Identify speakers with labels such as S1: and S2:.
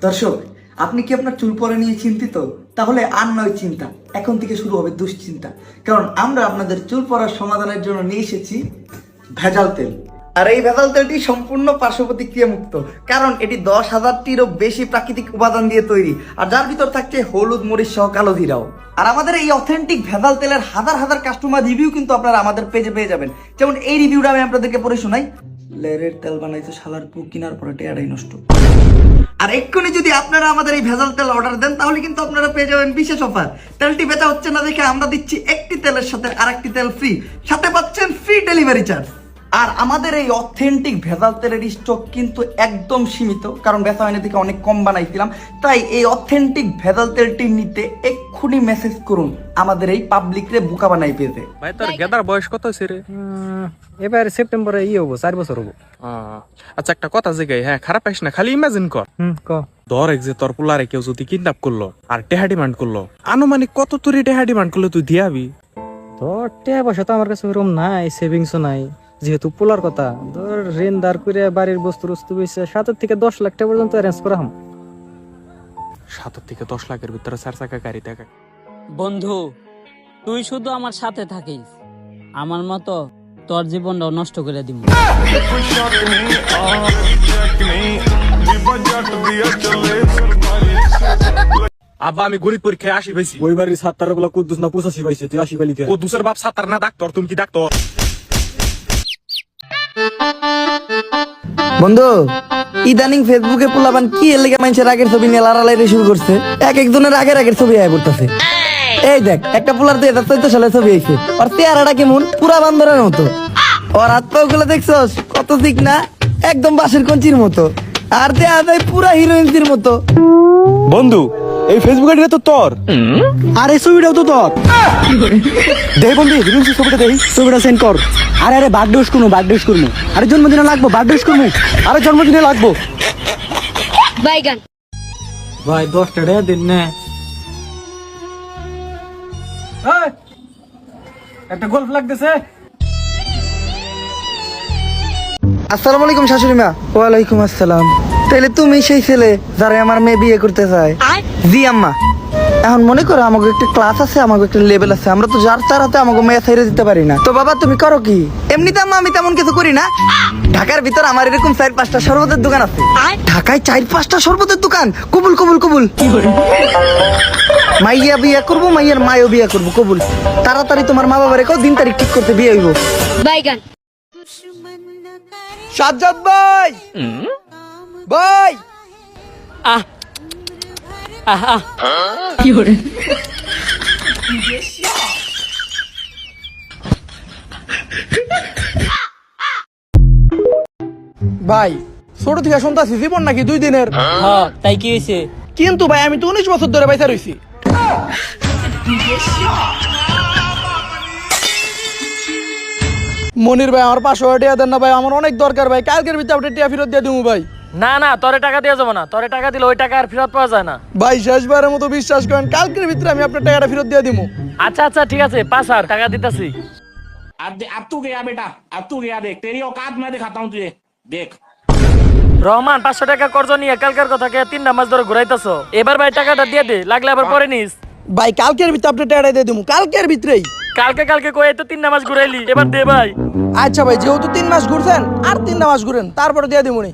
S1: দর্শক, আপনি কি আপনার চুল পড়া নিয়ে চিন্তিত? তাহলে আর নয় চিন্তা, এখন থেকে শুরু হবে দুশ্চিন্তা। কারণ আমরা আপনাদের চুল পড়ার সমাধানের জন্য নিয়ে এসেছি ভেজাল তেল। আর এই ভেজাল তেলটি সম্পূর্ণ পার্শ্ব প্রতিক্রিয়া মুক্ত, কারণ এটি 10,000টিরও বেশি প্রাকৃতিক উপাদান দিয়ে তৈরি, আর যার ভিতর থাকছে হলুদ, মরিচ সহ কালো জিরাও। আর আমাদের এই অথেন্টিক ভেজাল তেলের হাজার হাজার কাস্টমার রিভিউ কিন্তু আপনারা আমাদের পেজে পেয়ে যাবেন। যেমন এই রিভিউটা আমি আপনাদেরকে পড়ে শোনাই। লেরের তেল বানাইছে শালার পু, কিনার পরে টেয়ারাই নষ্ট। আর এক্ষুনি যদি আপনারা আমাদের এই ভেজাল তেল অর্ডার দেন, তাহলে কিন্তু আপনারা পেয়ে যাবেন বিশেষ অফার। তেলটি বেচা হচ্ছে না দেখে আমরা দিচ্ছি একটি তেলের সাথে আরেকটি তেল ফ্রি, সাথে পাচ্ছেন ফ্রি ডেলিভারি চার্জ। আর আমাদের এই অথেন্টিক ভেজাল তেলের স্টক কিন্তু একদম সীমিত, কারণ বেচা হয়নি থেকে অনেক কম বানাইছিলাম। তাই এই অথেন্টিক ভেজাল তেলটি নিতে এক্ষুনি মেসেজ করুন আমাদের এই পাবলিক রে বোকা বানাই পেতে।
S2: ভাই তোর গেদার বয়স কত হয়েছে রে?
S3: এবার সেপ্টেম্বরে হবো 4 বছর হবো।
S2: আচ্ছা একটা কথা জিগাই, হ্যাঁ খারাপ পাইস না, খালি ইমাজিন কর।
S3: ক
S2: ধর এক যে তোর পোলারে কেউ যদি কিডন্যাপ করলো আর টেহা ডিমান্ড করলো, আনুমানিক কত তুই টেহা ডিমান্ড করলে তুই দিয়াবি?
S3: তো টাকা পয়সা তো আমার কাছে ওরকম নাই, সেভিংসও নাই। যেহেতু পোলার কথা, ধর ঋণ দাঁড় করে বাড়ির বস্তু রস্তু বেশি 7 থেকে 10 লাখ টাকা পর্যন্ত অ্যারেঞ্জ করা হাম।
S2: 7 থেকে 10 লাখের ভিতরে 4 চাকা গাড়ি দেখা।
S4: বন্ধু, তুই শুধু আমার সাথে থাকিস, আমার মতো তোর জীবনটাও নষ্ট করে দিব।
S2: আব্বা আমি গরিব পরীক্ষায় 80 পাইছি।
S5: ওই বাড়ির 70 গুলা কুদ্দুস না 85 পাইছে, তুই 80 পাইলি কে?
S2: ও দুসের বাপ সাতার না ডাক্তার, তুমি কি ডাক্তার?
S1: বন্ধু, ইদানিং ফেসবুকে পোলাপান কি এর লেগে মানুষের আগের ছবি নিয়ে লাড়ালাড়ি শুরু করছে। এক একজনের আগের ছবি আয় পড়তেছে। এই দেখ, একটা পোলার 2014 সালে ছবি আইছে, আর চেহারাটা কেমন, পুরা বান্দরের মতো। ওর হাত পা গুলো দেখছস কত ঠিক না, একদম বাঁশের কঞ্চির মতো। আর দেয়া যায় পুরা হিরোইনসির মতো।
S5: বন্ধু, এই ফেসবুক আইডিটা তো তোর, আর এই ছবিটাও তো তোর। দেখ বন্ধু, হিরোইন ছবিটা দেই, ছবিটা সেন্ড কর। আরে বার্থডে করবো, আরে জন্মদিনে লাগবো, বার্থডে করবো, আরে জন্মদিনে লাগবো।
S6: বাইগান
S3: ভাই 10 টাকা দিন না। একটা গোল্ফ লাগতেছে।
S1: আসসালামু আলাইকুম শাশুড়ি মা। ওয়ালাইকুম আসসালাম। তাহলে তুমি সেই ছেলে যারা আমার মেয়ে বিয়ে করতে চায়? জি আম্মা। এখন মনে করো আমাকে একটা ক্লাস আছে, আমাকে একটা লেভেল আছে, আমরা তো যার তার হাতে আমাকে মেয়ে ছেড়ে দিতে পারি না। তো বাবা তুমি করো কি? এমনিতে আম্মা আমি তেমন কিছু করি না। ঢাকার ভিতর আমার এরকম 4-5টা শরবতের দোকান আছে। ঢাকায় 4-5টা শরবতের দোকান, কবুল কবুল কবুল। মাইয়া বিয়ে করবো, মাইয়ার মায়ও বিয়ে করবো, কবুল। তাড়াতাড়ি তোমার মা বাবার দিন তারিখ ঠিক করতে বিয়ে হইব।
S6: বাইগান
S1: সাজ্জাদ ভাই, ভাই
S4: আহ আহ আহ
S7: ভাই ছোট থেকে শুনতাছি জীবন নাকি 2 দিনের।
S4: হ্যাঁ, তাই কি হয়েছে?
S7: কিন্তু ভাই আমি তো 19 বছর ধরে বাইসা রইছি। মনির ভাই আমার 500 টাকা দেন না ভাই, আমার অনেক দরকার ভাই। কালকের ভিতরে আপনি টাকা ফেরত দিয়ে দিমু ভাই।
S4: না না, তোরে টাকা দেওয়া যাবে না। তোরে টাকা দিলে ওই টাকা আর ফেরত পাওয়া যায় না।
S7: ভাই শেষবারের মতো বিশ্বাস করেন, কালকের ভিতরে আমি আপনার টাকাটা ফেরত দিয়ে দিমু।
S4: আচ্ছা আচ্ছা ঠিক আছে, 5 আর টাকা দিতেছি।
S8: अब तू गया बेटा, अब तू गया, देख तेरी औकात मैं दिखाता हूँ तुझे, देख।
S4: রহমান 500 টাকা কর্জ নিয়ে কালকের কথা কে 3টা মাস ধরে ঘুরাইতেছো। এবার ভাই টাকাটা দিয়ে দে, লাগলে আবার পরে নিস।
S7: ভাই কালকের ভিতরে আপনার টাকাটা দিয়ে দিমু, কালকের ভিতরেই।
S4: কালকে কই তো 3টা মাস ঘুরাইলি, এবার দে ভাই।
S7: আচ্ছা ভাই, যেহেতু 3 মাস ঘুরছেন আর 3টা মাস ঘুরেন, তারপরে দিয়ে দিমু নি।